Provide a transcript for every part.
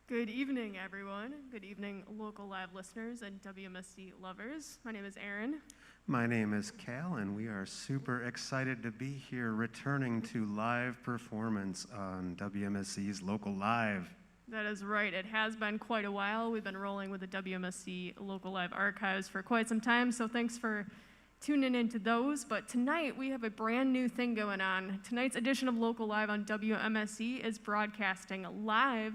Good evening, everyone. Good evening, local live listeners and WMSC lovers. My name is Aaron. My name is Cal, and we are super excited to be here returning to live performance on WMSC's Local Live. That is right. It has been quite a while. We've been rolling with the WMSC Local Live archives for quite some time, so thanks for tuning into those. But tonight we have a brand new thing going on. Tonight's edition of Local Live on WMSC is broadcasting live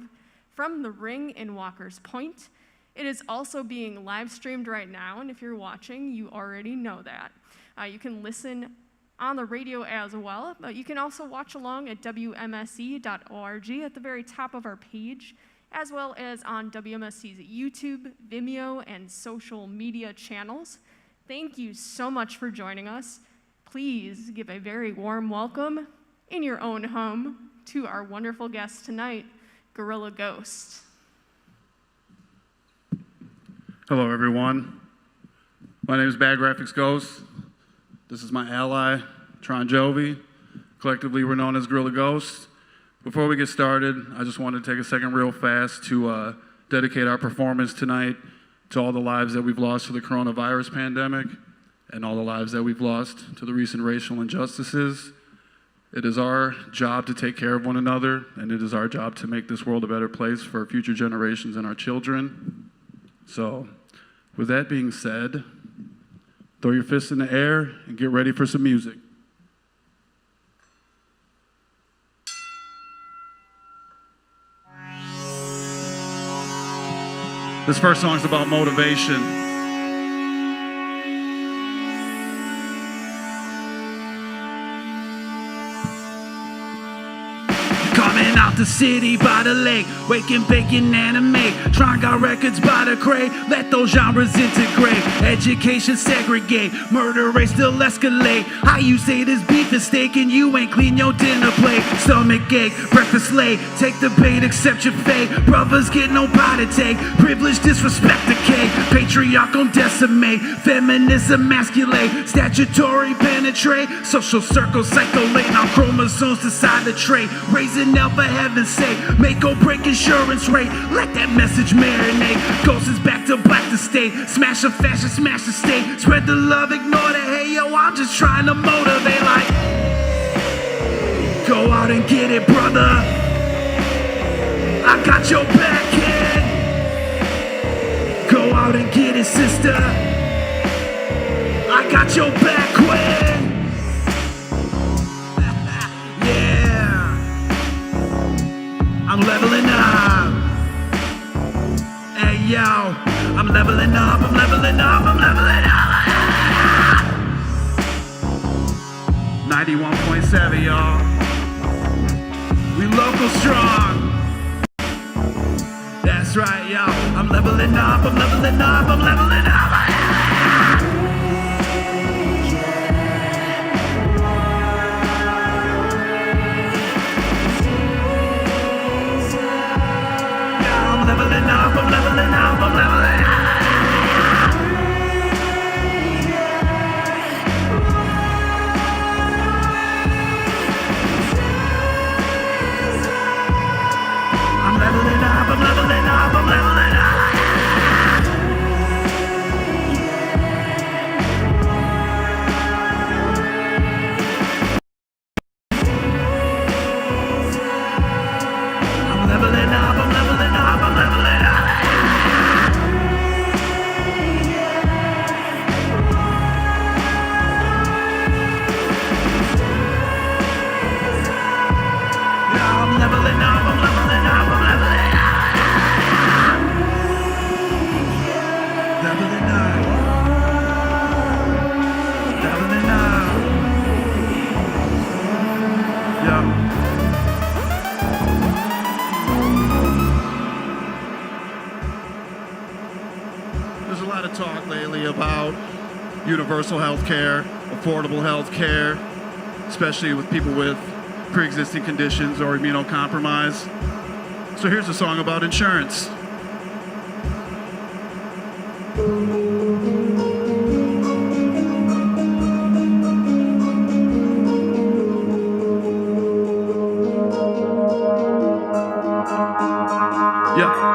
from the Ring in Walker's Point. It is also being live streamed right now, and if you're watching, you already know that. You can listen on the radio as well, but you can also watch along at WMSC.org at the very top of our page, as well as on WMSC's YouTube, Vimeo, and social media channels. Thank you so much for joining us. Please give a very warm welcome in your own home to our wonderful guest tonight, Guerrilla Ghost. Hello, everyone. My name is Bad Graphics Ghost. This is my ally, Tron Jovi. Collectively, we're known as Guerrilla Ghost. Before we get started, I just wanted to take a second real fast to dedicate our performance tonight to all the lives that we've lost to the coronavirus pandemic and all the lives that we've lost to the recent racial injustices. It is our job to take care of one another, and it is our job to make this world a better place for future generations and our children. So, with that being said, throw your fists in the air and get ready for some music. This first song is about motivation. Coming out the city by the lake, waking, baking, anime. Trying got records by the crate, let those genres integrate. Education segregate, murder rate still escalate. How you say this beef is steak and you ain't clean your dinner plate? Stomach ache, breakfast late, take the bait, accept your fate. Brothers get no pie to take, privilege, disrespect the cake. Patriarch on decimate, feminism emasculate. Statutory penetrate, social circles circulate. Now chromosomes decide the trait. Raising hell for heaven's sake, make or break insurance rate. Let that message marinate. Ghost is back to black to state. Smash a fashion, smash the state. Spread the love, ignore the hate. Yo, I'm just trying to motivate. Like, go out and get it, brother. I got your back, kid. Go out and get it, sister. I got your back, queen. I'm leveling up. Hey yo, I'm leveling up, I'm leveling up, I'm leveling up. 91.7, y'all. We local strong. That's right, y'all. I'm leveling up, I'm leveling up, I'm leveling up. I'm leveling up, I'm leveling up, I'm leveling up. I'm leveling up, I'm leveling up, I'm leveling up. I'm leveling up, I'm leveling up, I'm leveling up. Yeah, I'm leveling up, I'm leveling up, I'm leveling up. Leveling up. Leveling up. Yeah. There's a lot of talk lately about universal health care, affordable health care, especially with people with pre-existing conditions or immunocompromised. So here's a song about insurance. Yeah.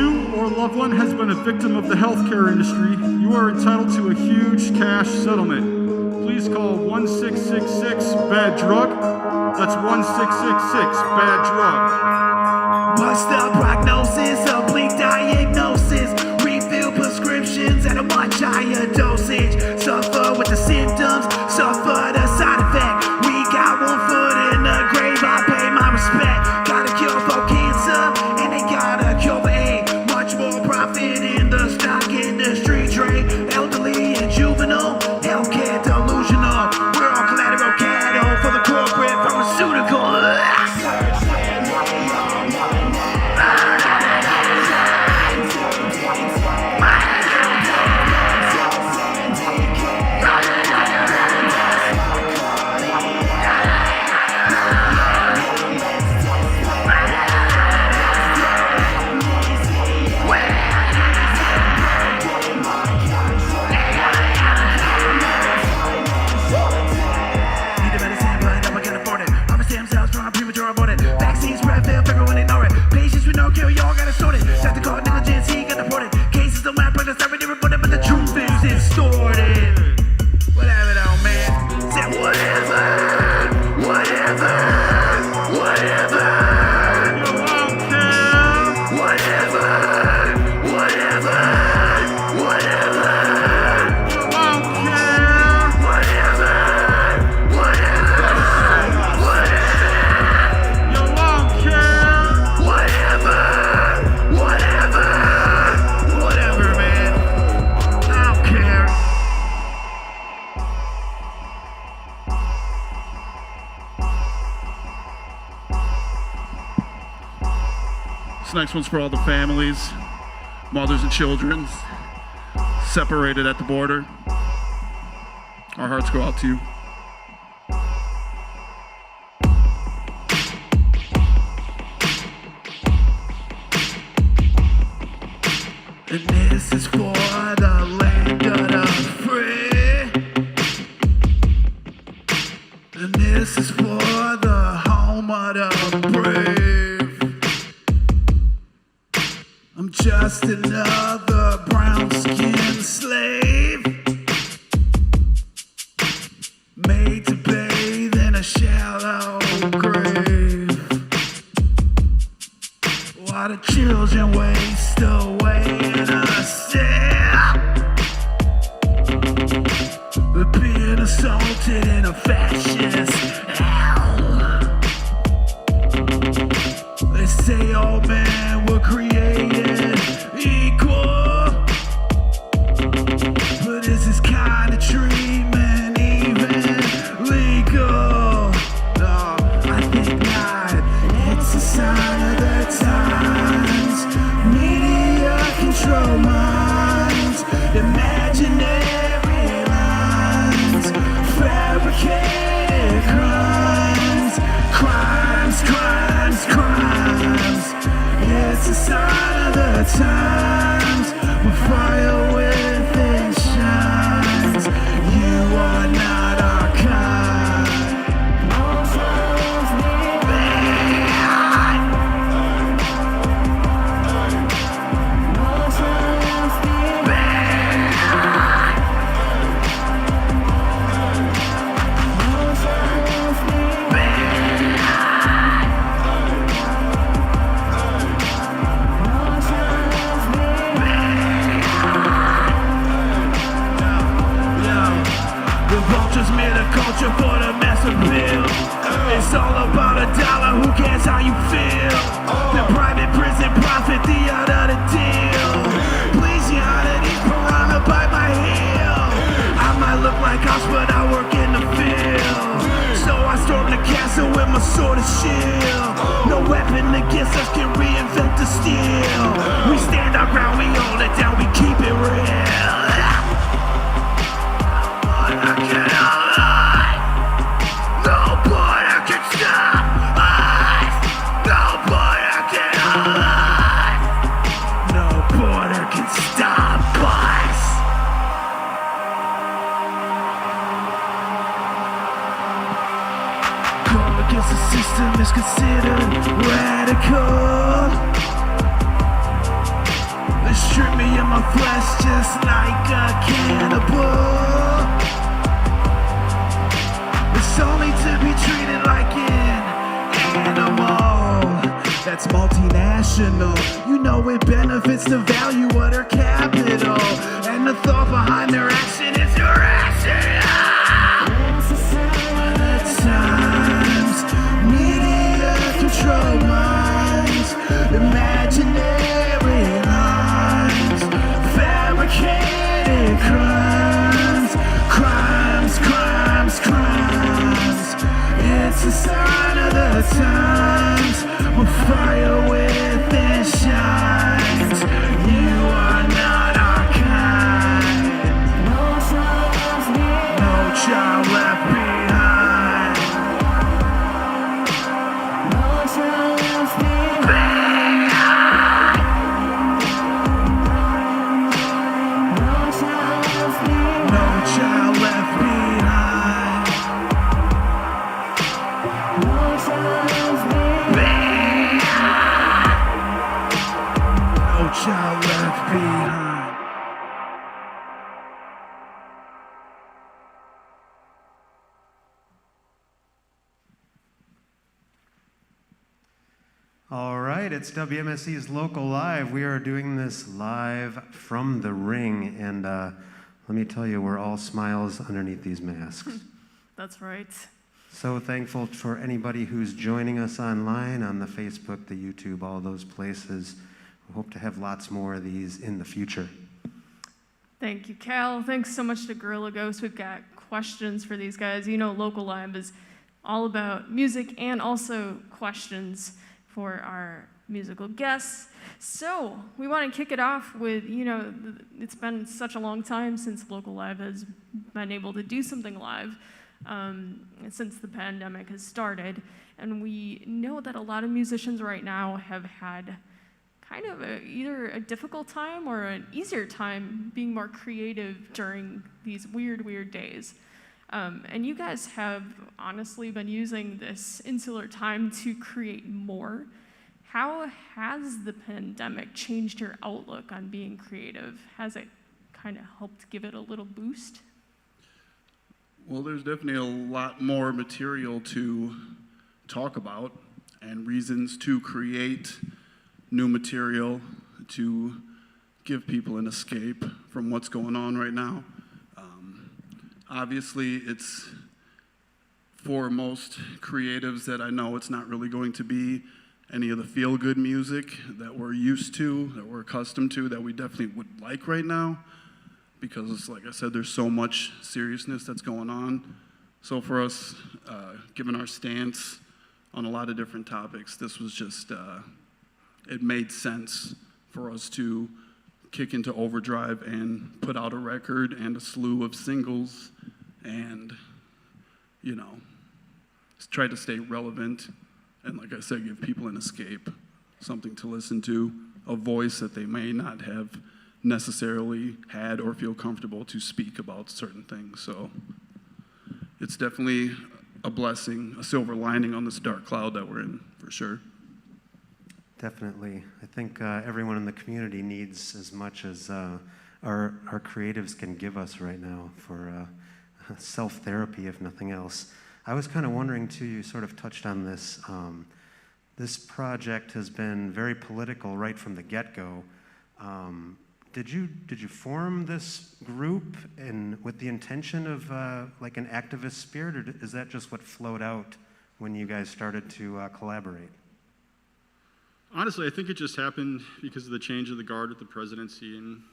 you or a loved one has been a victim of the healthcare industry, you are entitled to a huge cash settlement. Please call 1666-BAD-DRUG. That's 1666-BAD-DRUG. What's the prognosis? A bleak diagnosis. Refill prescriptions at a much higher dosage. Suffer with the symptoms, suffer the side effect. We got one foot in the grave, I pay my respect. Got a cure for cancer, and they got a cure for AIDS. Much more profit in the stock industry trade. Elderly and juvenile, healthcare delusional. We're all collateral cattle for the corporate pharmaceutical. This next one's for all the families, mothers and children separated at the border. Our hearts go out to you. And this is for the land of the free. And this is for the home of the brave. I'm just another brown-skinned slave, made to bathe in a shallow grave, while the children waste away in a cell, being assaulted in a fascist hell. They say all men were created equal, but is this kind of treatment even legal? No, I think not. It's a sign of the times. Media control minds, imaginary lines, fabricated crimes, crimes, crimes, crimes. It's a sign of the times, when fire within shines. You are not our kind. Culture for the mass appeal. It's all about a dollar, who cares how you feel? The private prison profit, the art of the deal. Please, your honor, these piranha bite my heel. I might look like us, but I work in the field. So I storm the castle with my sword and shield. No weapon against us can reinvent the steel. We stand our ground, we hold it down, we keep it real. I can't against the system is considered radical. Strip me of my flesh just like a cannibal. It's only to be treated like an animal. That's multinational. You know it benefits the value of their capital. And the thought behind their action is irrational. At times, media control minds, imaginary lines, fabricated crimes, crimes, crimes, crimes. It's a sign of the times, when fire within shines. You are not our kind. No child left behind. No child left behind. No child left behind. No child left behind. No child left behind. All right, it's WMSC's Local Live. We are doing this live from the ring, and let me tell you, we're all smiles underneath these masks. That's right. So thankful for anybody who's joining us online on the Facebook, the YouTube, all those places. We hope to have lots more of these in the future. Thank you, Cal. Thanks so much to Guerrilla Ghost. We've got questions for these guys. You know, Local Live is all about music and also questions for our musical guests. So we want to kick it off with, you know, it's been such a long time since Local Live has been able to do something live, since the pandemic has started. And we know that a lot of musicians right now have had kind of either a difficult time or an easier time being more creative during these weird days. And you guys have honestly been using this insular time to create more. How has the pandemic changed your outlook on being creative? Has it kind of helped give it a little boost? Well, there's definitely a lot more material to talk about and reasons to create new material to give people an escape from what's going on right now. Obviously, it's for most creatives that I know, it's not really going to be any of the feel-good music that we're used to, that we're accustomed to, that we definitely would like right now, because, like I said, there's so much seriousness that's going on. So for us, given our stance on a lot of different topics, this was just, it made sense for us to kick into overdrive and put out a record and a slew of singles and, you know, try to stay relevant and, like I said, give people an escape, something to listen to, a voice that they may not have necessarily had or feel comfortable to speak about certain things. So it's definitely a blessing, a silver lining on this dark cloud that we're in, for sure. Definitely. I think everyone in the community needs as much as our creatives can give us right now for self-therapy, if nothing else. I was kind of wondering, too, you sort of touched on this. This project has been very political right from the get-go. Did you form this group with the intention of like an activist spirit, or is that just what flowed out when you guys started to collaborate? Honestly, I think it just happened because of the change of the guard with the presidency and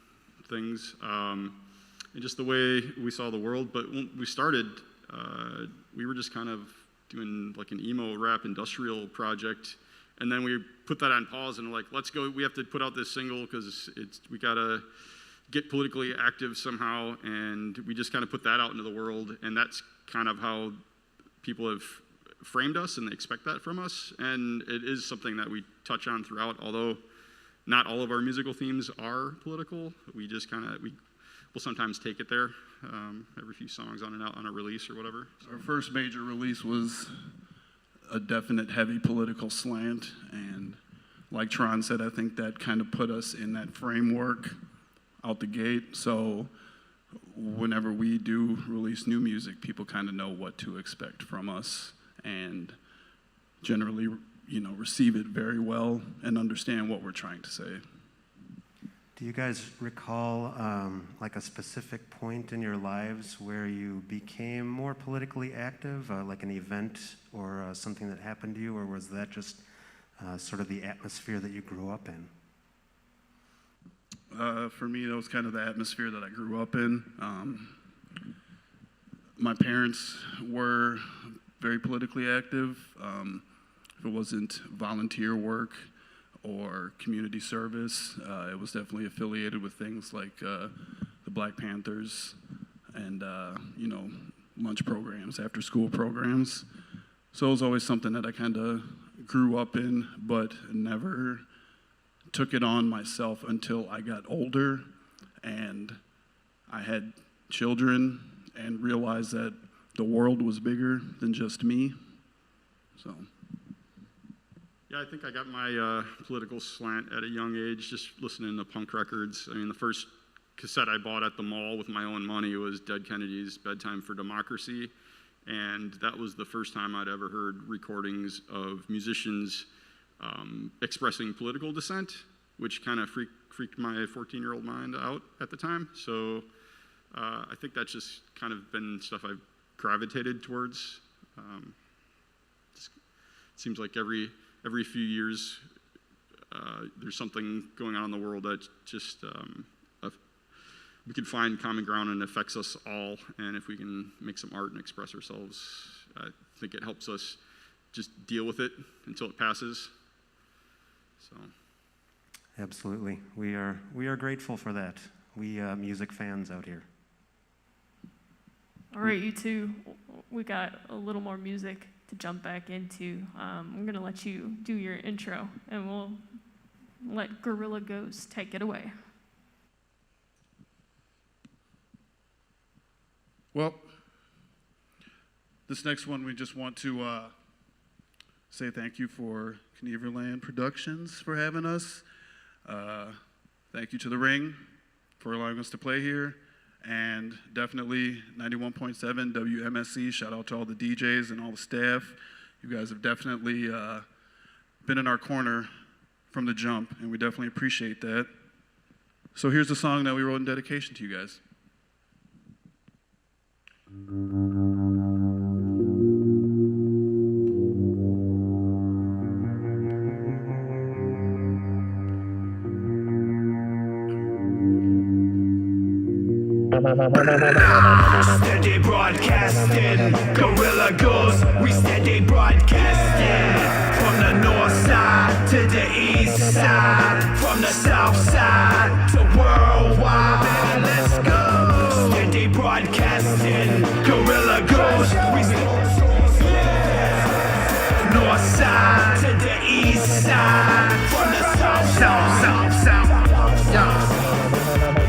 things, and just the way we saw the world. But when we started, we were just kind of doing like an emo rap industrial project, and then we put that on pause and like, let's go. We have to put out this single because we gotta get politically active somehow, and we just kind of put that out into the world, and that's kind of how people have framed us, and they expect that from us. And it is something that we touch on throughout, although not all of our musical themes are political. We just kind of, we'll sometimes take it there, every few songs on a release or whatever. So. Our first major release was a definite heavy political slant, and like Tron said, I think that kind of put us in that framework out the gate. So whenever we do release new music, people kind of know what to expect from us and generally, receive it very well and understand what we're trying to say. Do you guys recall like a specific point in your lives where you became more politically active, like an event or something that happened to you, or was that just sort of the atmosphere that you grew up in? For me, that was kind of the atmosphere that I grew up in. My parents were very politically active. If it wasn't volunteer work or community service, it was definitely affiliated with things like the Black Panthers and, lunch programs, after school programs. So it was always something that I kind of grew up in, but never took it on myself until I got older and I had children and realized that the world was bigger than just me. So. Yeah, I think I got my political slant at a young age, just listening to punk records. I mean, the first cassette I bought at the mall with my own money was Dead Kennedy's Bedtime for Democracy, and that was the first time I'd ever heard recordings of musicians expressing political dissent, which kind of freaked my 14-year-old mind out at the time. So I think that's just kind of been stuff I've gravitated towards. It seems like every few years there's something going on in the world that just we can find common ground and affects us all. And if we can make some art and express ourselves, I think it helps us just deal with it until it passes. So. Absolutely. We are grateful for that. We music fans out here. All right, you two, we got a little more music to jump back into. I'm going to let you do your intro, and we'll let Guerrilla Ghost take it away. Well, this next one, we just want to say thank you for Knieverland Productions for having us. Thank you to The Ring for allowing us to play here. And definitely 91.7 WMSC. Shout out to all the DJs and all the staff. You guys have definitely been in our corner from the jump, and we definitely appreciate that. So here's the song that we wrote in dedication to you guys. Steady broadcasting, Guerrilla Ghost, we steady broadcasting. From the north side to the east side, from the south side to worldwide. Let's go. Steady broadcasting, Guerrilla Ghost, we north side to the east side, from the south.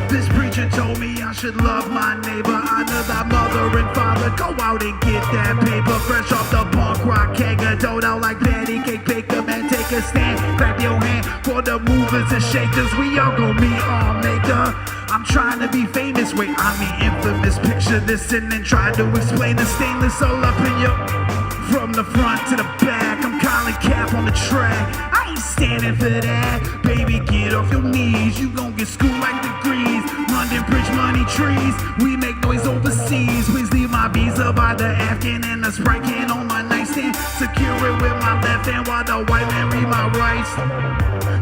This preacher told me I should love my neighbor, honor thy mother and father, go out and get that paper, fresh off the punk rock kegger, doughed out like patty cake baker, man, take a stand, clap your hand for the movers and shakers, we all gon' be all maker. I'm trying to be famous, wait, I'm the infamous, picture this and then try to explain the stainless all up in your, from the front to the back, I'm calling cap on the track, I ain't standing for that, baby get off your knees, you gon' get schooled like degrees, London Bridge money trees, we make noise overseas, please leave my visa by the Afghan and the Sprite can on my nightstand, secure it with my left hand while the white man read my rights.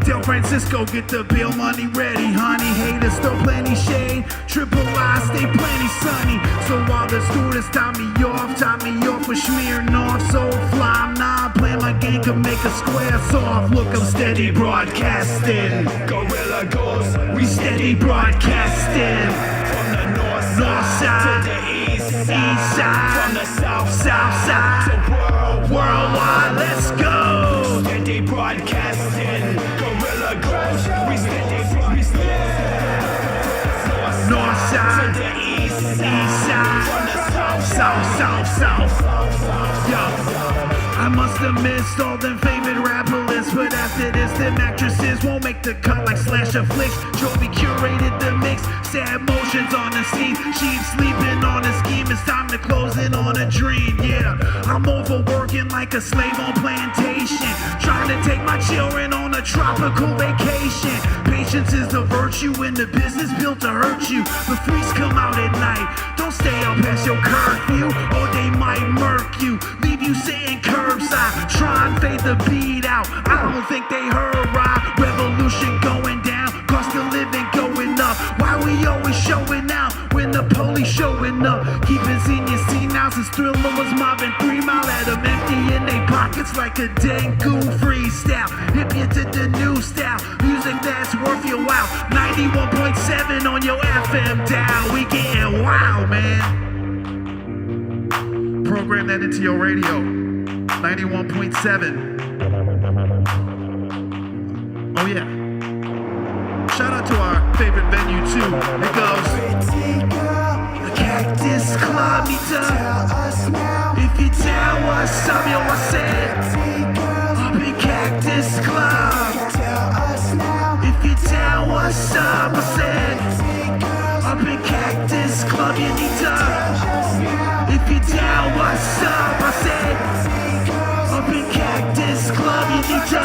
Del Francisco, get the bill money ready, honey, haters still plenty shade, triple I stay plenty sunny, so while the students top me off with Smirnoff, so fly, I'm not playing my game, can make a square soft, look I'm steady broadcasting, Guerrilla Ghost, we steady broadcasting, from the north side to the east side, from the south side to worldwide, let's go, steady broadcasting, Guerrilla Ghost, we steady north side to the east side, from the south, yo. I must have missed all them favorite rapper lists, but after this, them actresses won't make the cut like slasher flicks. Jovi curated the mix, sad motions on the scene. She's sleeping on a scheme, it's time to close in on a dream. Yeah, I'm overworking like a slave on plantation, trying to take my children on a tropical vacation. Patience is a virtue in the business built to hurt you. The freaks come out at night, don't stay up past your curfew, or they might murk you, leave you sitting curbside. Try and fade the beat out, I don't think they heard right. Revolution going down, cost of living going up. Why we always showing out when the police showing up? Keeping senior senile since Thriller was mobbing 3 Mile. At them empty in they pockets like a dengue freestyle. Hip you to the new style, music that's worth your while. 91.7 on your FM dial, we getting wild, man. Program that into your radio, 91.7. Oh yeah. Shout out to our favorite venue too. It goes. The Cactus Club, Nita. If you tell what's up, yo, I said. Up in Cactus Club. If you tell what's up, I said. Up in Cactus Club, you need to. If you tell what's up, I said. Up in Cactus Club, you need to.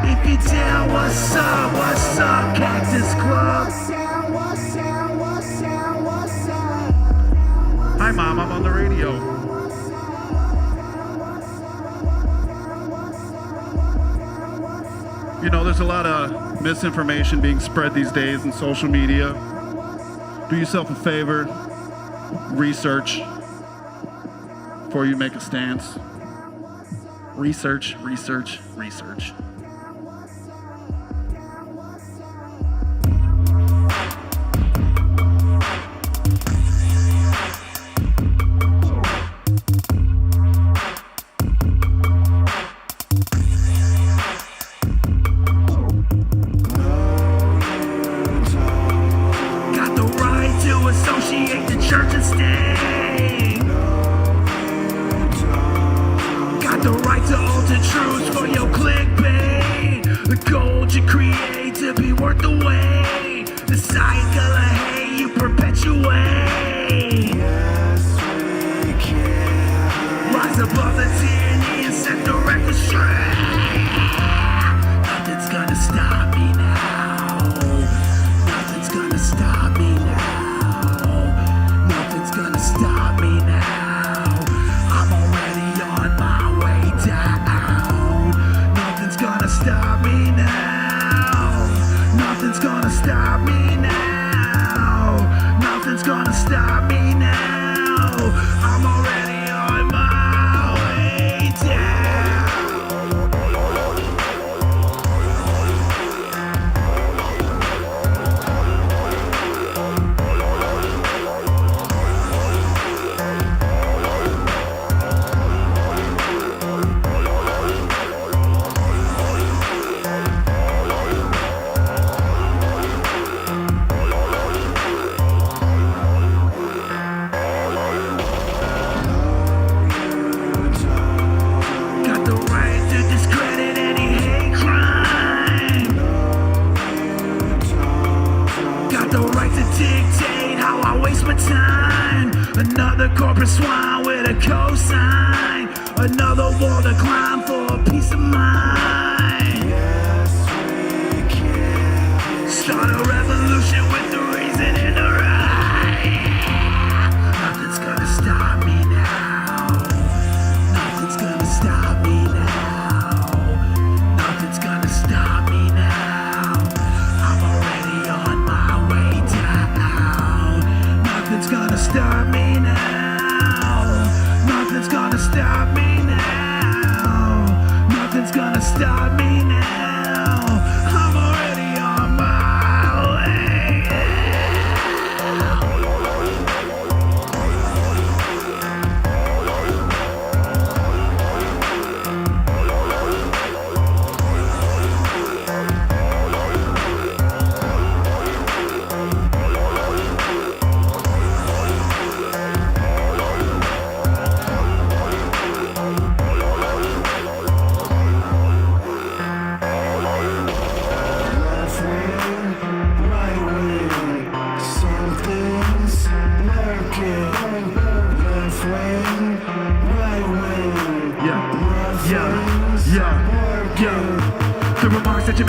If you tell what's up, Cactus Club. Hi Mom, I'm on the radio. You know, there's a lot of misinformation being spread these days in social media. Do yourself a favor, research before you make a stance. Research, research, research.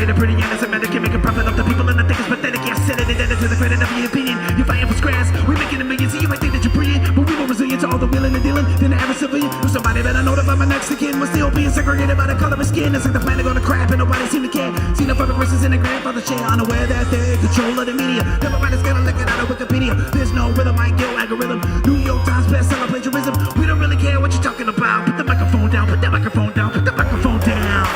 it pretty anti-Semitic and make a profit off the people and I think it's pathetic. Yeah, I said it and then it's to the credit of your opinion. You're fighting for scraps, we making a million, so you might think that you're brilliant, but we more resilient to all the wheeling and dealing than the average civilian. Or somebody that I know about my next of kin was still being segregated by the color of skin. It's like the planet going to crap and nobody seem to care. Xenophobic races in the grandfather chair, unaware that they're in control of the media. Never mind, it's gonna look it out of Wikipedia. There's no rhythm, I guilt algorithm. New York Times bestseller plagiarism. We don't really care what you're talking about. Put the microphone down, put the microphone down, put the microphone down.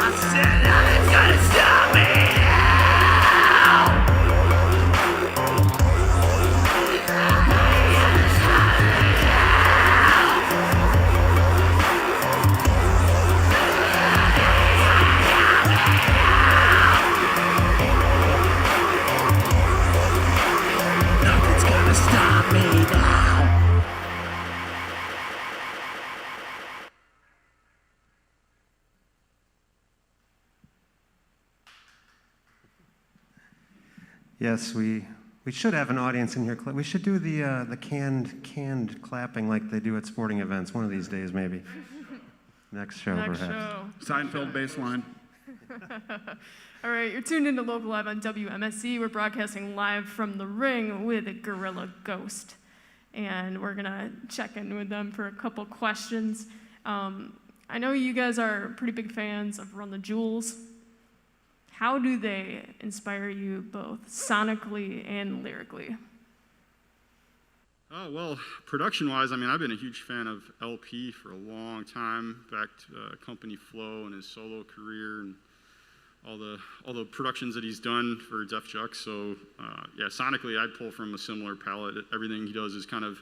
I said nothing's gonna stop me now. Nothing's gonna stop me now. Yes, we should have an audience in here. We should do the canned clapping like they do at sporting events one of these days, maybe. Next show, Next perhaps. show. Seinfeld baseline. All right, you're tuned into Local Live on WMSC. We're broadcasting live from the ring with Guerrilla Ghost. And we're going to check in with them for a couple questions. I know you guys are pretty big fans of Run the Jewels. How do they inspire you both sonically and lyrically? Oh, well, production-wise, I mean, I've been a huge fan of LP for a long time, back to Company Flow and his solo career and all the productions that he's done for Def Jux. So, yeah, sonically, I'd pull from a similar palette. Everything he does is kind of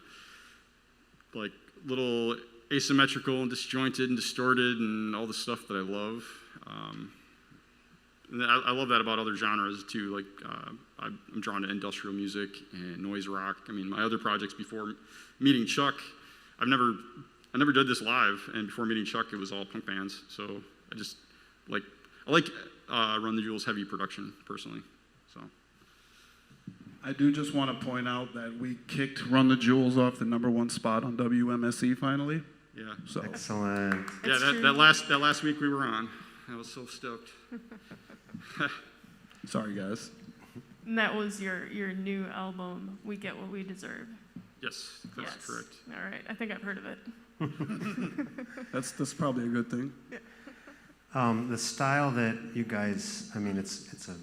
like little asymmetrical and disjointed and distorted and all the stuff that I love. And I love that about other genres too. Like I'm drawn to industrial music and noise rock. I mean, my other projects before meeting Chuck, I never did this live, and before meeting Chuck, it was all punk bands. So I like Run the Jewels heavy production personally. So I do just want to point out that we kicked Run the Jewels off the #1 spot on WMSC finally. yeah, So Excellent. yeah. That last week we were on. I was so stoked. sorry guys. And that was your new album, We Get What We Deserve. Yes, that's Yes. correct. All right, I think I've heard of it. That's probably a good thing. The style that you guys, I mean, it's a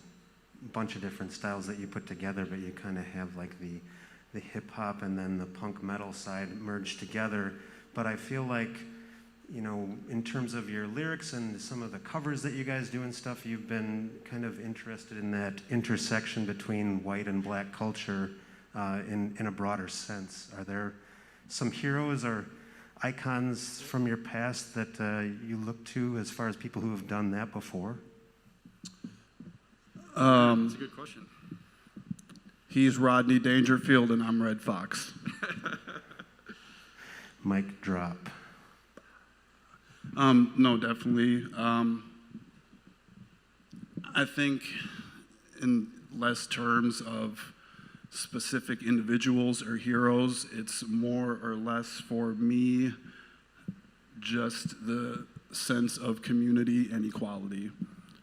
bunch of different styles that you put together, but you kind of have like the hip hop and then the punk metal side merged together. But I feel like, you know, in terms of your lyrics and some of the covers that you guys do and stuff, you've been kind of interested in that intersection between white and black culture in a broader sense. Are there some heroes or icons from your past that you look to as far as people who have done that before? That's a good question. He's Rodney Dangerfield and I'm Red Fox. Mic drop. No, definitely. I think in less terms of specific individuals or heroes, it's more or less for me just the sense of community and equality,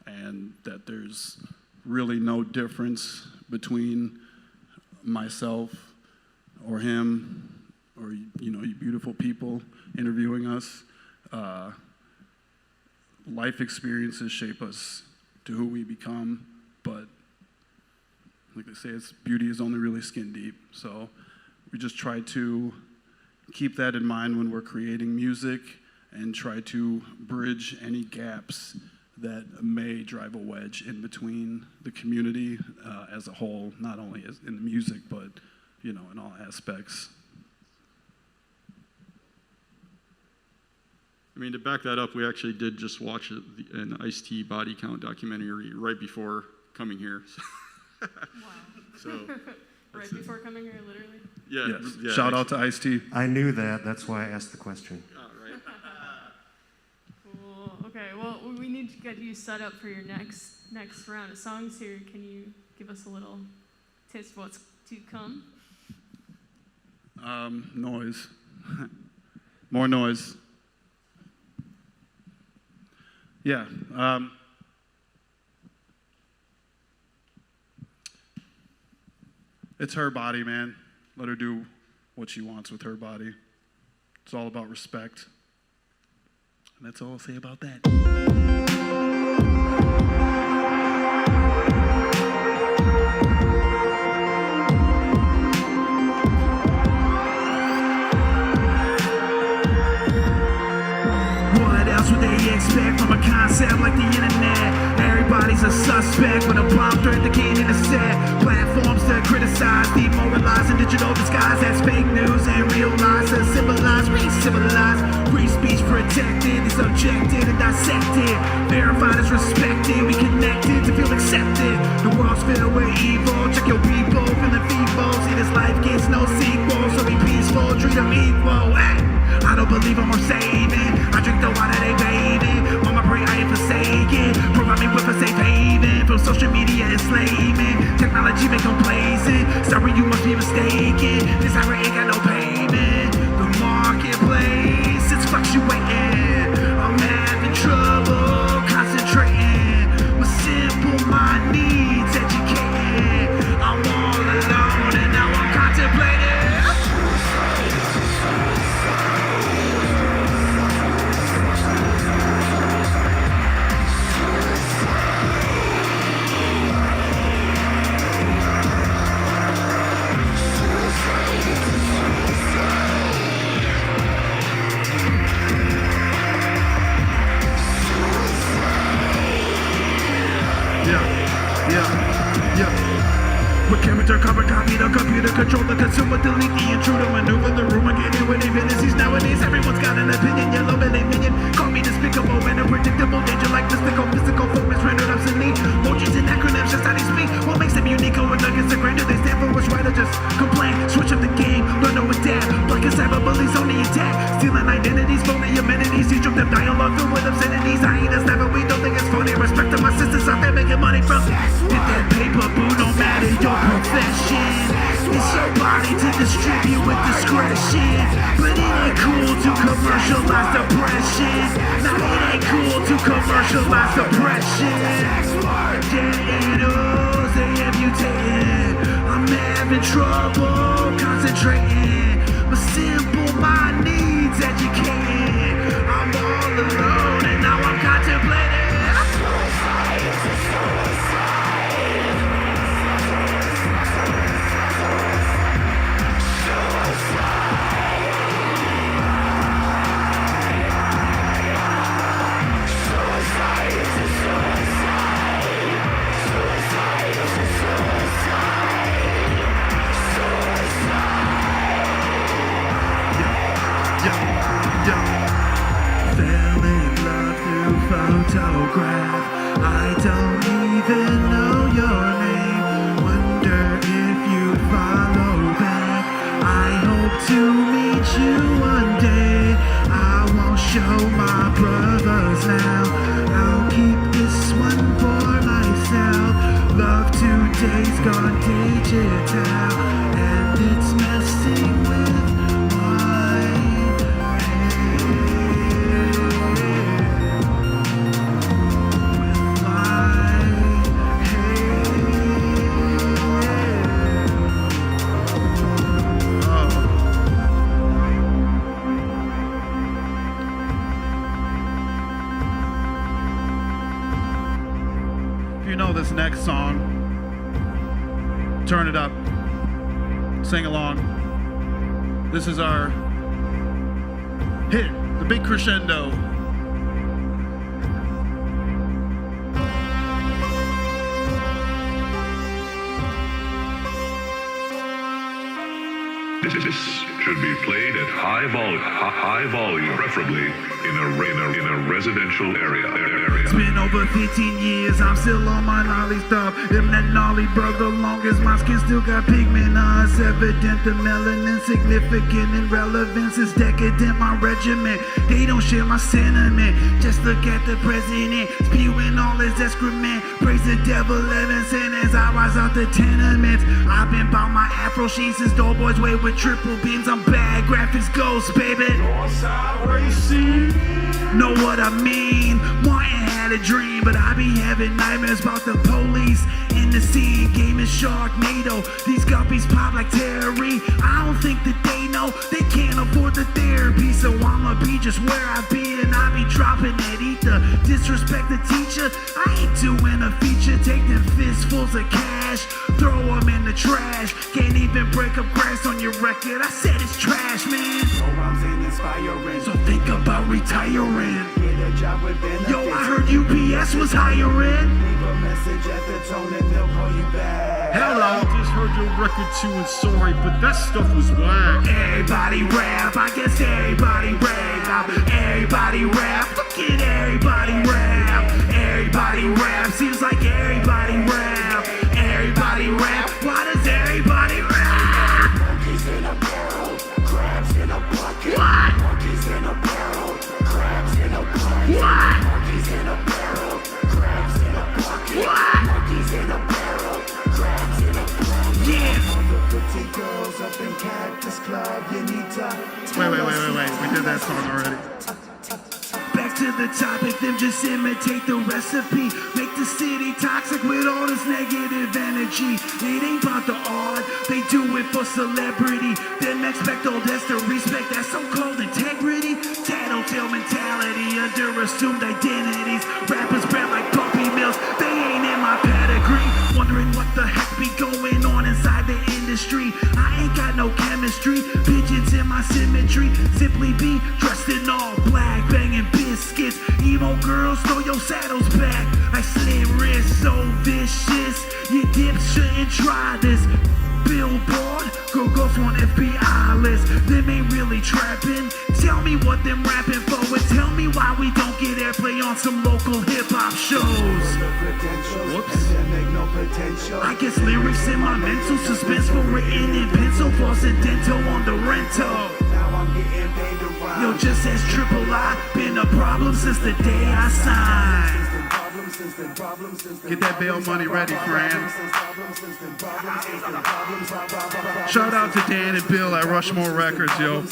and that there's really no difference between myself or him or, you know, you beautiful people interviewing us. Life experiences shape us to who we become, but like they say, it's beauty is only really skin deep. So we just try to keep that in mind when we're creating music and try to bridge any gaps that may drive a wedge in between the community as a whole, not only as in the music, but, you know, in all aspects. I mean, to back that up, we actually did just watch an Ice-T body count documentary right before coming here. Wow. So, Right before coming here, literally? yeah. Yes. Yeah, Shout out to Ice-T. I knew that. That's why I asked the question. Right. Cool. Okay, well, we need to get you set up for your next round of songs here. Can you give us a little taste of what's to come? Noise. More noise. Yeah. It's her body, man. Let her do what she wants with her body. It's all about respect. And that's all I'll say about that. What else would they expect from a concept like the internet? Everybody's a suspect when a bomb threat the key in a set. Platforms to criticize, demoralize in digital disguise. That's fake news and real lies to symbolize, re-civilize. Free speech protected, is objected and dissected. Verified is respected, we connected to feel accepted. The world's filled with evil, check your people, feeling feeble. See this life gets no sequel, so be peaceful, treat them equal. I don't believe I'm worth saving. I drink the water they bathing. Mama pray I ain't forsaken. Provide me with a safe haven from social media enslavement. Technology make complacent. Sorry, you must be mistaken. This hour ain't got no payment. The marketplace, it's fluctuating. I'm having trouble concentrating. My simple mind needs educating. I'm all alone and now I'm contemplating. With character, cover, copy the computer, control the consumer, delete the intruder, maneuver the rumor, get in with infinity. Nowadays, everyone's got an opinion, yellow belly minion. Call me despicable and unpredictable, danger like mystical, physical, focus, rendered obsolete. Emojis and acronyms, just how they speak. What makes them unique or nuggets are grander? They stand for what's right or just complain. Switch up the game, learn to adapt. Black and cyberbullies on the attack. Stealing identities, phony amenities. Teach them dialogue filled with obscenities. I ain't a sniper, we don't think it's funny. Respect to my sisters out there making money from if that paper boo don't matter, your profession. It's your body to distribute with discretion. But it ain't cool to commercialize depression. Now it ain't cool to commercialize depression. Potatoes, they have mutated. I'm having trouble concentrating. My simple mind needs educating. I'm all alone and now I'm contemplating. Fell in love through photograph. I don't even know your name. Wonder if you'd follow back. I hope to meet you one day. I won't show my brothers now. I'll keep this one for myself. Love today's gone digital, and it's messing with my This next song, turn it up, sing along. This is our hit, the big crescendo. This should be played at high volume, preferably in a residential area. It's been over 15 years, I'm still on my gnarly stuff. Them that gnarly, bro, the longest my skin still got pigment on. It's evident the melanin significant in relevance is decadent, my regiment. They don't share my sentiment. Just look at the president, spewing all his excrement. Praise the devil, heaven sent as I rise out the tenements. I've been bout my afro sheen since Doughboys way with triple beams. I'm bad graphics ghost, baby. Northside racing. Know what I mean? Wanting had a dream, but I be having nightmares about the police in the scene. Game is Sharknado. These guppies pop like Terry. I don't think that they know they can't afford the therapy, so I'ma be just where I be, and I be dropping that ether. Disrespect the teacher, I ain't doing a feature. Take them fistfuls of cash, throw them in the trash. Can't even break up grass on your record. I said it's trash, man. No rhymes ain't inspiring. So think about retiring. Get a job with benefits. Yo, I heard UPS was hiring. Leave a message at the tone and they'll call you back. I just heard your record too and sorry, but that stuff was whack. Everybody rap, I guess everybody rap. Everybody rap, look at everybody rap. Everybody rap, seems like everybody rap. Everybody rap, why does everybody rap? Monkeys in a barrel, crabs in a bucket. What? Monkeys in a barrel, crabs in a bucket. What? Monkeys in a barrel, crabs in a bucket. What? Monkeys in a barrel, crabs in a bucket. Yeah. All the pretty girls up in Cactus Club, you need to Wait. We did that song already. Back to the topic, them just imitate the recipe. Make the city toxic with all this negative energy. It ain't about the art, they do it for celebrity. Them expect all that's the respect, that so-called integrity. Tattletale mentality under assumed identities. Rappers brand like puppy mills, they ain't in my pedigree. Wondering what the heck be going on inside the industry. I ain't got no chemistry, pigeons in my symmetry. Simply be dressed in all black, banging biscuits. Emo girls, throw your saddles back. I slit wrists, so vicious. You dips shouldn't try this. Billboard, go on FBI list. Them ain't really trapping. Tell me what them rapping for, and tell me why we don't get airplay on some local hip-hop shows. Whoops. I guess lyrics in my mental, suspenseful, written in pencil, false and dental on the rental. Now I'm getting paid to rhyme. Yo, just as Triple I, been a problem since the day I signed. Get that bail money ready, friend. Shout out to Dan and Bill at Rushmore Records, yo.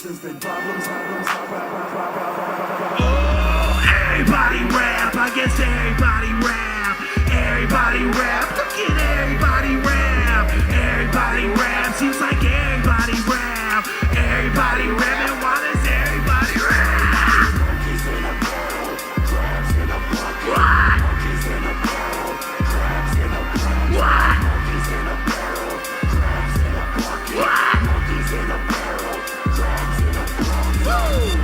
Oh, everybody rap, I guess everybody rap. Everybody rap, look at everybody rap. Everybody rap, seems like everybody rap. Everybody rap, and why does everybody rap? Monkeys in a barrel, crabs in a bucket. What? Monkeys in a barrel, crabs in a bucket. What? Monkeys in a barrel, crabs in a bucket. What? Monkeys in a barrel, crabs in a bucket. Woo!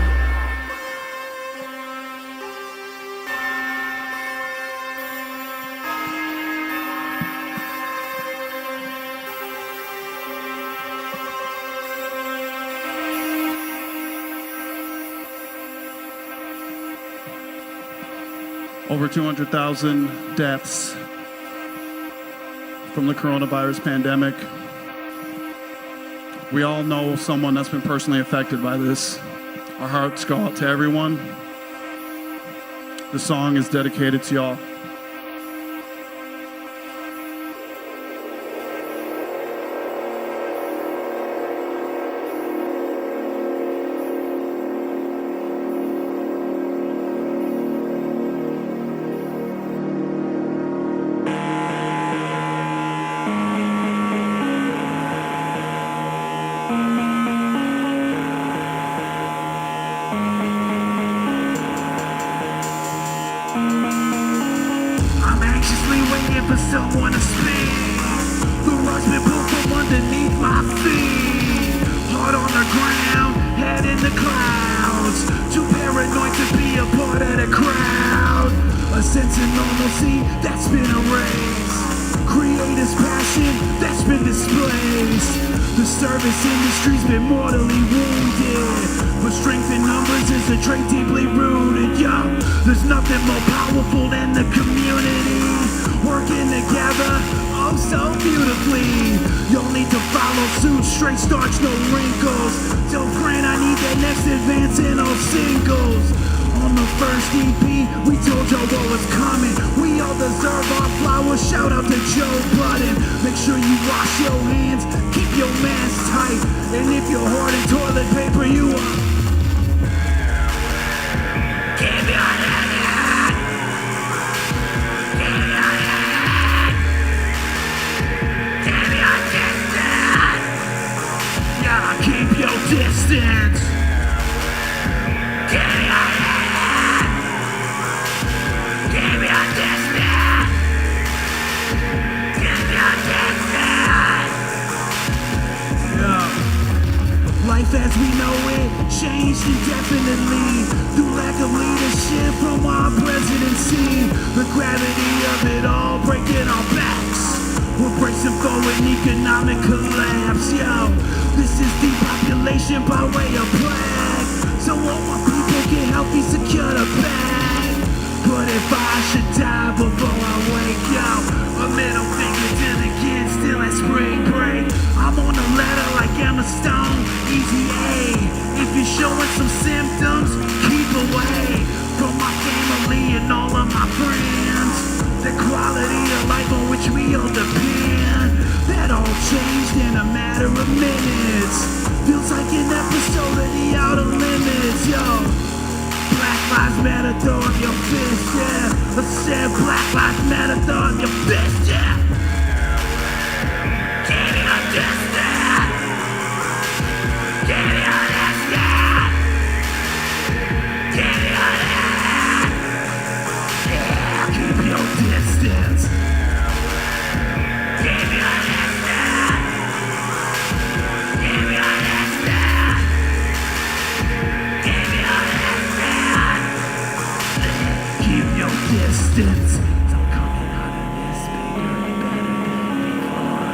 Over 200,000 deaths from the coronavirus pandemic. We all know someone that's been personally affected by this. Our hearts go out to everyone. The song is dedicated to y'all. I'm anxiously waiting for someone to speak. The rug's been pulled from underneath my feet. Heart on the ground, head in the clouds. Too paranoid to be a part of the crowd. A sense of normalcy that's been erased. Creators' passion that's been displaced. The service industry's been mortally wounded. But strength in numbers is a trait deeply rooted, yo. There's nothing more powerful than the community. Working together, oh so beautifully. Y'all need to follow suit, straight starch, no wrinkles. Tell Fran I need that next advance in all singles. On the first EP, we told y'all what was coming. We all deserve our flowers, shout out to Joe Budden. Make sure you wash your hands, keep your mask tight. And if you're hoarding toilet paper, you are. Keep your hands. as we know it changed indefinitely through lack of leadership from our presidency. The gravity of it all breaking our backs. We're bracing for an economic collapse, yo. This is depopulation by way of plague. So all my people get healthy, secure the bag. But if I should die before I wake, yo, a middle finger to the kids still at spring break. I'm on a ladder like Emma Stone, easy A. If you're showing some symptoms, keep away from my family and all of my friends. The quality of life on which we all depend, that all changed in a matter of minutes. Feels like an episode of The Outer Limits, yo. Black Lives Matter, throw up your fist, yeah. Let's say Black Lives Matter, throw up your fist, yeah. Can you understand? Can you understand? Can you understand? Yeah, keep your distance. Can you understand? Can you understand? Can you understand? Keep your distance. I'm coming out of this bigger and better than before.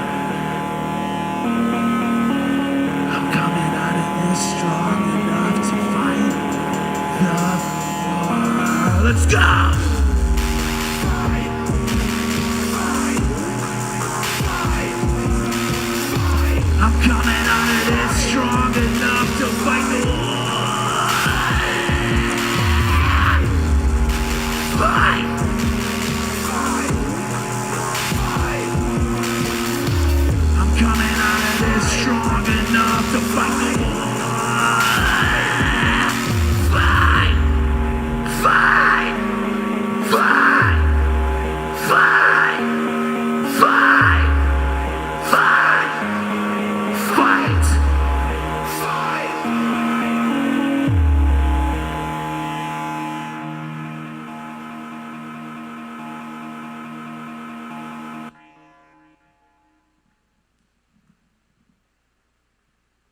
I'm coming out of this strong enough to fight the war. Let's go! I'm coming out of this strong enough to fight the war. Fight! I'm coming out of this strong enough to fight the war. Fight! Fight! Fight! Fight! Fight! Fight! Fight! Fight!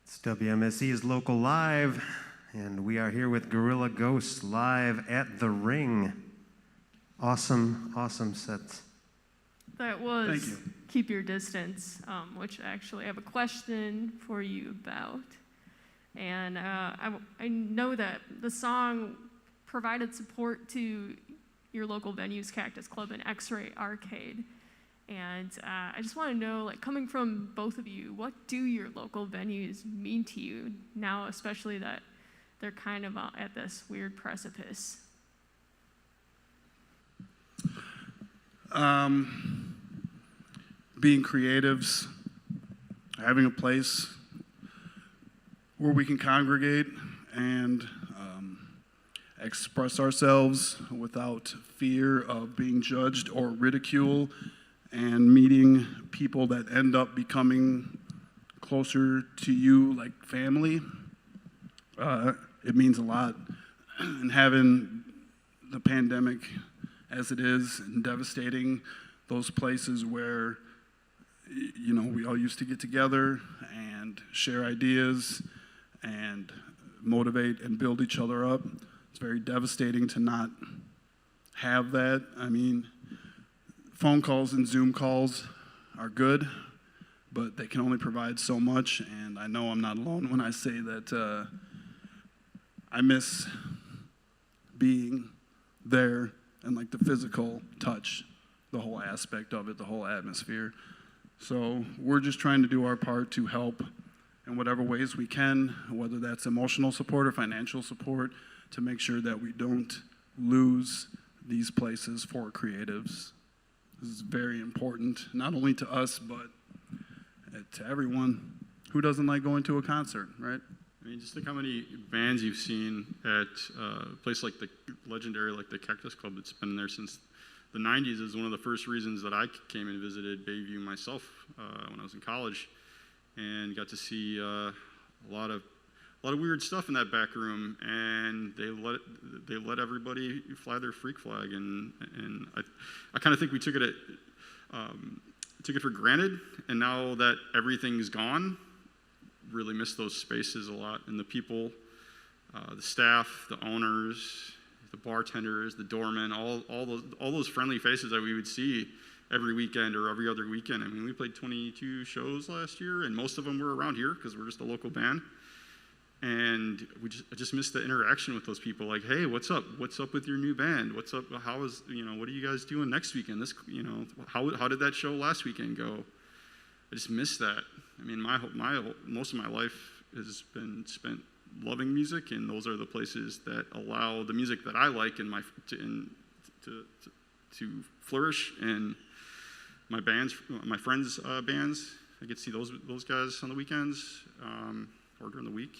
It's WMSE's Local Live, and we are here with Guerrilla Ghost live at the Ring. Awesome, awesome sets. That was Thank you. Keep Your Distance, which actually I have a question for you about. And I know that the song provided support to your local venues, Cactus Club and X-Ray Arcade. And I just want to know, like, coming from both of you, what do your local venues mean to you now, especially that they're kind of at this weird precipice? Being creatives, having a place where we can congregate and express ourselves without fear of being judged or ridiculed, and meeting people that end up becoming closer to you like family. It means a lot. And having the pandemic as it is and devastating those places where, you know, we all used to get together and share ideas and motivate and build each other up. It's very devastating to not have that. I mean, phone calls and Zoom calls are good, but they can only provide so much, and I know I'm not alone when I say that I miss being there and like the physical touch, the whole aspect of it, the whole atmosphere. So we're just trying to do our part to help in whatever ways we can, whether that's emotional support or financial support, to make sure that we don't lose these places for creatives. This is very important, not only to us, but to everyone who doesn't like going to a concert, right? I mean, just think how many bands you've seen at a place like the legendary, like the Cactus Club, that's been there since the 90s. Is one of the first reasons that I came and visited Bayview myself when I was in college, and got to see a lot of weird stuff in that back room, and they let everybody fly their freak flag, and I kind of think we took it for granted, and now that everything's gone, really miss those spaces a lot, and the people, the staff, the owners, the bartenders, the doormen, all those friendly faces that we would see every weekend or every other weekend. I mean, we played 22 shows last year, and most of them were around here because we're just a local band. And I just missed the interaction with those people. Like, hey, what's up? What's up with your new band? What's up? How is, what are you guys doing next weekend? How did that show last weekend go? I just miss that. I mean, most of my life has been spent loving music, and those are the places that allow the music that I like to flourish. And my friends' bands, I get to see those guys on the weekends or during the week.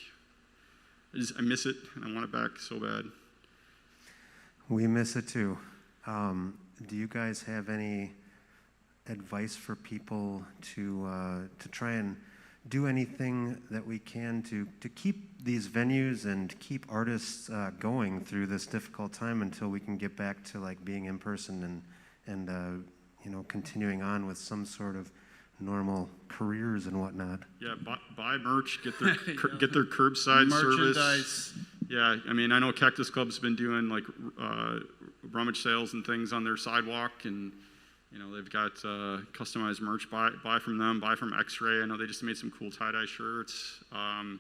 I miss it, and I want it back so bad. We miss it too. Do you guys have any advice for people to try and do anything that we can to keep these venues and keep artists going through this difficult time until we can get back to like being in person and continuing on with some sort of normal careers and whatnot? Yeah, buy merch, get their curbside service. Yeah, I mean, I know Cactus Club's been doing like rummage sales and things on their sidewalk, and they've got customized merch. Buy from them. Buy from X-Ray. I know they just made some cool tie-dye shirts. I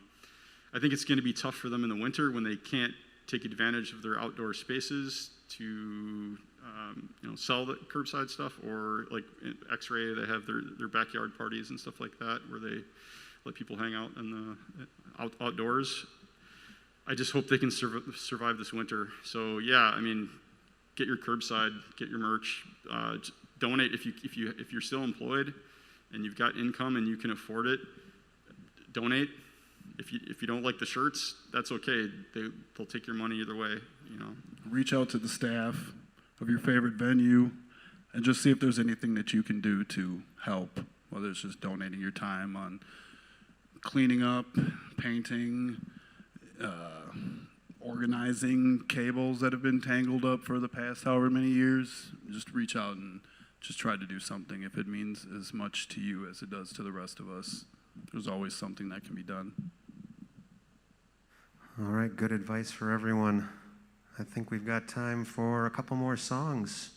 think it's going to be tough for them in the winter when they can't take advantage of their outdoor spaces to sell the curbside stuff, or like X-Ray, they have their backyard parties and stuff like that where they let people hang out in the outdoors. I just hope they can survive this winter. So yeah, I mean, get your curbside, get your merch, donate if you're still employed and you've got income and you can afford it. Donate. If you don't like the shirts, that's okay. They'll take your money either way. Reach out to the staff of your favorite venue and just see if there's anything that you can do to help, whether it's just donating your time on cleaning up, painting, organizing cables that have been tangled up for the past however many years. Just reach out and just try to do something. If it means as much to you as it does to the rest of us, there's always something that can be done. All right, good advice for everyone. I think we've got time for a couple more songs.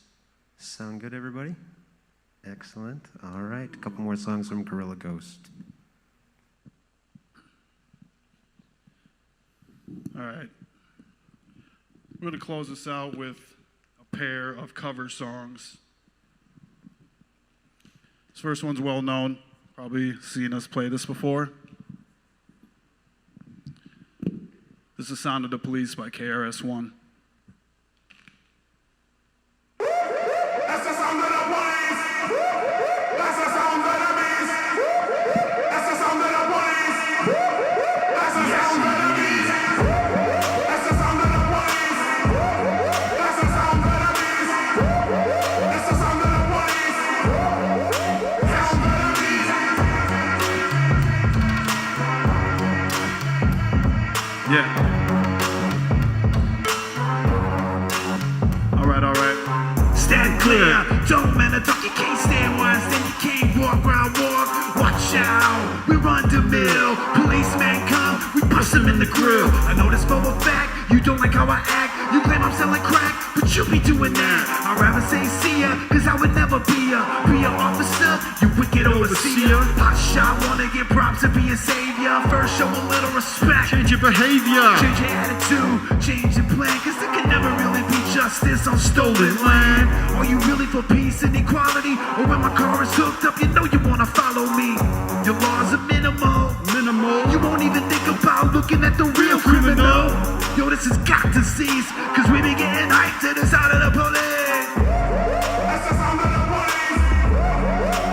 Sound good, everybody? Excellent. All right, a couple more songs from Guerrilla Ghost. All right. We're going to close this out with a pair of cover songs. This first one's well known. Probably seen us play this before. This is Sound of the Police by KRS-One. Yeah. All right. Stand clear. Don't man, I talk, you can't stand where I stand. You can't walk around, walk. Watch out. We run the mill. Policeman come, we bust him in the grill. I know this for a fact. You don't like how I act. You claim I'm selling crack, but you be doing that. I'd rather say see ya, cause I would never be a officer. You wicked overseer. Hot shot, wanna get props to be a savior. First show a little respect. Change your behavior. Change your attitude, change your plan, cause there can never really be justice on stolen land. Are you really for peace and equality? Or when my car is hooked up, you know you wanna follow me. Your laws are minimal. You won't even think about looking at the real criminal. Yo, this has got to cease, cause we be getting hyped to the side of the police. That's the sound of the police.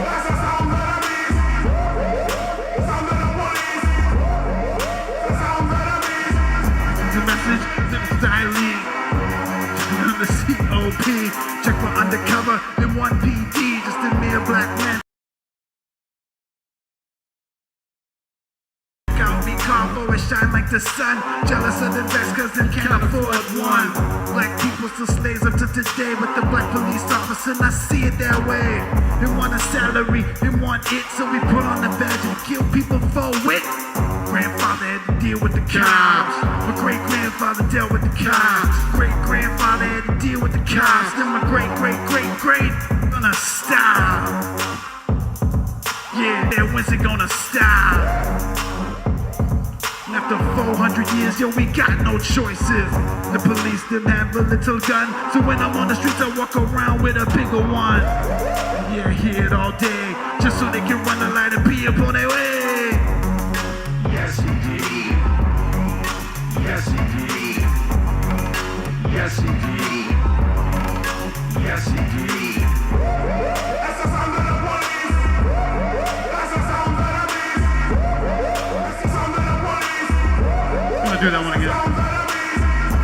That's the sound of the beast. Sound of the police. The sound of the beast. The message to the styling. The COP. Check for undercover in 1 PD. Just a mere black man. Shine like the sun, jealous of the best cause they can't afford one. Black people still slaves up to today with the black police officer, and I see it that way. They want a salary, they want it, so we put on the badge and kill people for it. grandfather had to deal with the cops. My great grandfather dealt with the cops. Great grandfather had to deal with the cops. Then my great gonna stop. Yeah, then when's it gonna stop? And after 400 years, yo, we got no choices. The police didn't have a little gun, so when I'm on the streets, I walk around with a bigger one. Yeah, I hear it all day, just so they can run the light and be up on their way. Yes, indeed. Yes, indeed. Yes, indeed. Yes, indeed. That's the sound of the police. That's the sound of the beast. That's the sound of the police. I'm gonna do that one again.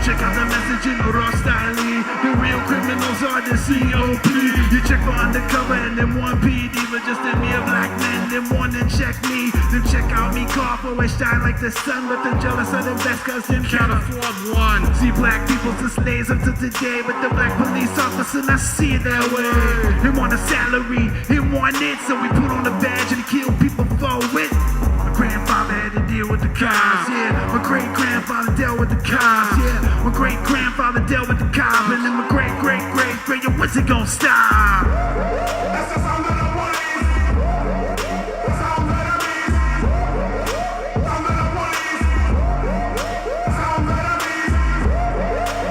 Check out the message in the raw style. The real criminals are the COP. You check for undercover and then one PD, but just in me a black man. Then one then check me, then check out me cough. Always shine like the sun, but then jealous of them best cause them Can't afford one. See black people's the slaves up to today, but the black police officer not see it that way. He want a salary, he want it, so we put on a badge and kill people for it. My grandfather had to deal with the cops, yeah. My great grandfather dealt with the cops, yeah. My great grandfather dealt with the cops, and then my great yo, when's it gonna stop? That's the sound of the police. The sound of the beast. Sound of the police. Sound of the beast.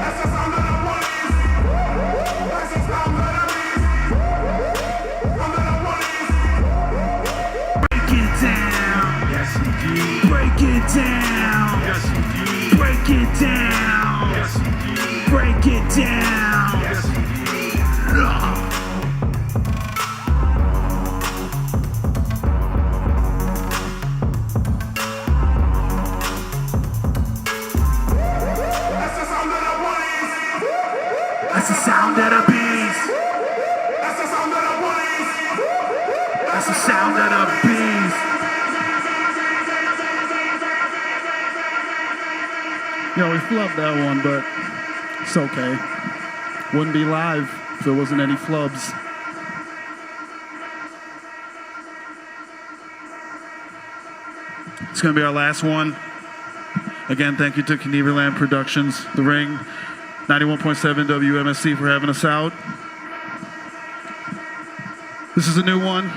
That's the sound of the police. That's the sound of the beast. Sound of the police. Break it down. Yes, indeed. Break it down. Yes, indeed. Break it down. Yes, indeed. Break it down. Yes, indeed. That's the sound of the police. That's the sound of the beast. That's the sound of the police. That's the sound of the beast. Yo, we flubbed that one, but it's okay. Wouldn't be live if there wasn't any flubs. It's gonna be our last one. Again, thank you to Knieverland Productions, The Ring, 91.7 WMSC for having us out. This is a new one.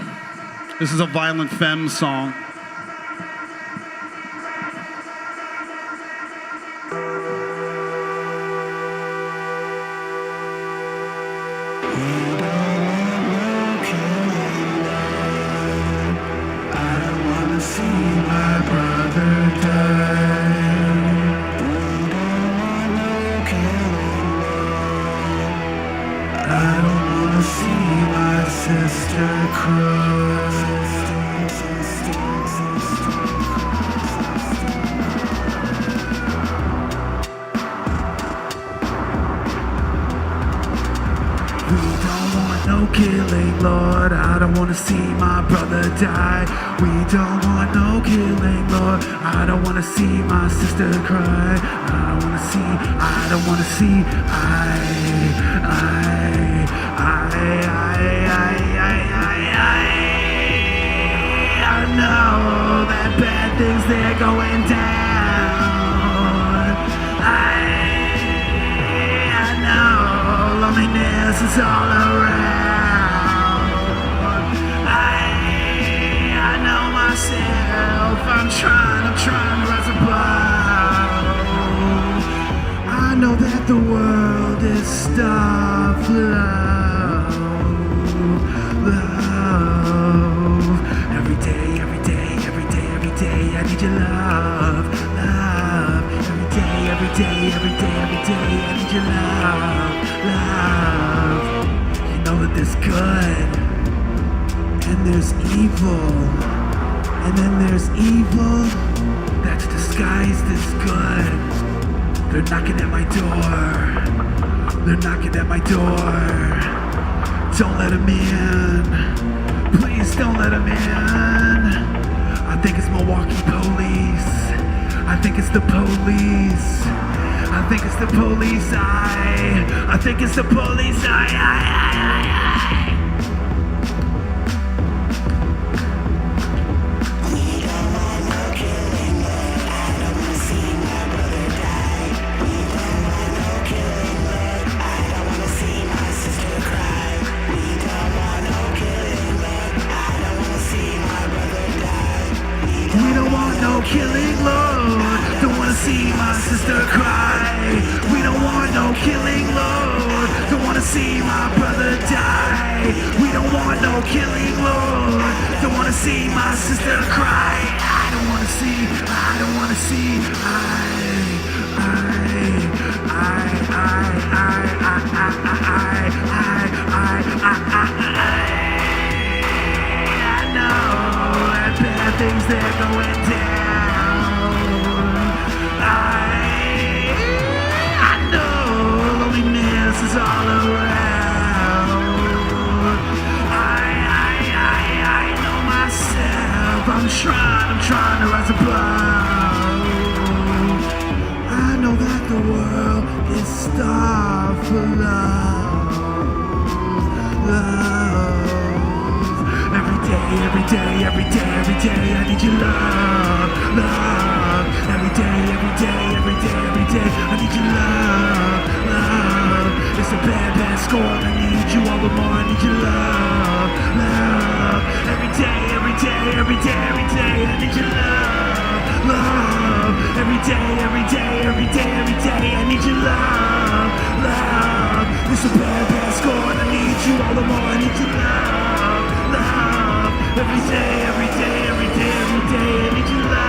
This is a Violent Femme song. Killing, Lord, I don't wanna see my brother die. We don't want no killing, Lord. I don't wanna see my sister cry. I don't wanna see. I know that bad things they're going down. I know loneliness is all around. I'm trying to rise above. I know that the world is starved love. Every day, I need your love. Every day, I need your love. You know that there's good and there's evil. And then there's evil that's disguised as good. They're knocking at my door. Don't let them in. Please don't let them in. I think it's Milwaukee police. I think it's the police. I think it's the police. I think it's the police. killing, Lord. Don't wanna see my sister cry. We don't want no killing, Lord. Don't wanna see my brother die. We don't want no killing, Lord. Don't wanna see my sister cry. I don't wanna see, I don't wanna see. I know that bad things they're going down. I know loneliness is all around. I know myself. I'm trying to rise above. I know that the world is starved for love. Every day, I need your love. Every day, I need your love. It's a bad score, I need you all the more, I need your love. Every day, I need your love. Every day, I need your love. It's a bad score, and I need you all the more, I need your love. Every day, I need your love.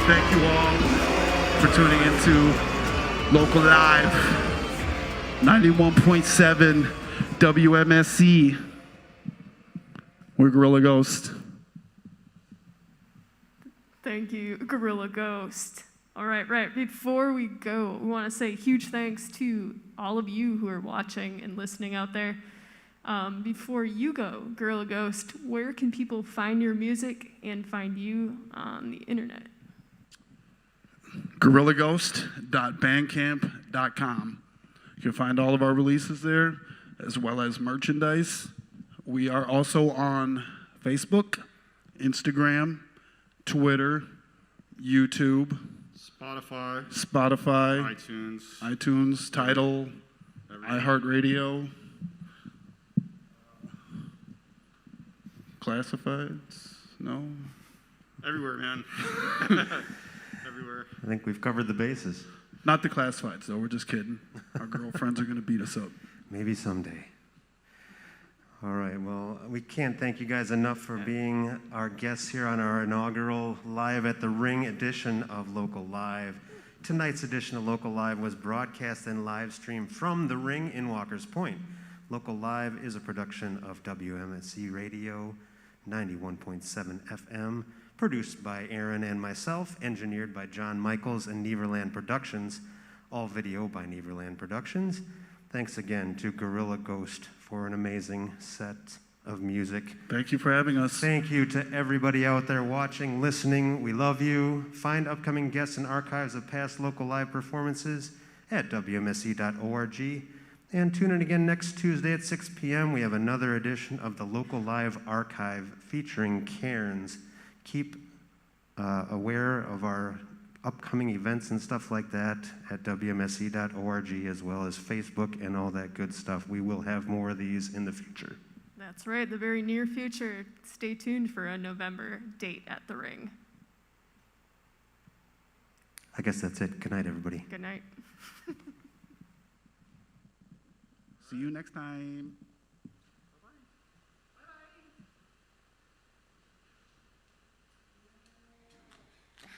Thank you all for tuning into Local Live 91.7 WMSC. We're Guerrilla Ghost. Thank you, Guerrilla Ghost. All right. Before we go, we want to say huge thanks to all of you who are watching and listening out there. Before you go, Guerrilla Ghost, where can people find your music and find you on the internet? GuerrillaGhost.bandcamp.com. You can find all of our releases there, as well as merchandise. We are also on Facebook, Instagram, Twitter, YouTube, Spotify, iTunes, Tidal, iHeartRadio, Classifieds, no? Everywhere, man. Everywhere. I think we've covered the bases. Not the Classifieds, though. We're just kidding. Our girlfriends are going to beat us up. Maybe someday. All right, well, we can't thank you guys enough for being our guests here on our inaugural Live at the Ring edition of Local Live. Tonight's edition of Local Live was broadcast and live streamed from the Ring in Walker's Point. Local Live is a production of WMSC Radio 91.7 FM, produced by Aaron and myself, engineered by John Michaels and Neverland Productions, all video by Neverland Productions. Thanks again to Guerrilla Ghost for an amazing set of music. Thank you for having us. Thank you to everybody out there watching, listening. We love you. Find upcoming guests and archives of past Local Live performances at WMSE.org. And tune in again next Tuesday at 6 p.m. We have another edition of the Local Live Archive featuring Cairns. Keep aware of our upcoming events and stuff like that at WMSE.org, as well as Facebook and all that good stuff. We will have more of these in the future. That's right, the very near future. Stay tuned for a November date at the Ring. I guess that's it. Good night, everybody. Good night. See you next time.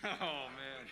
Oh, man.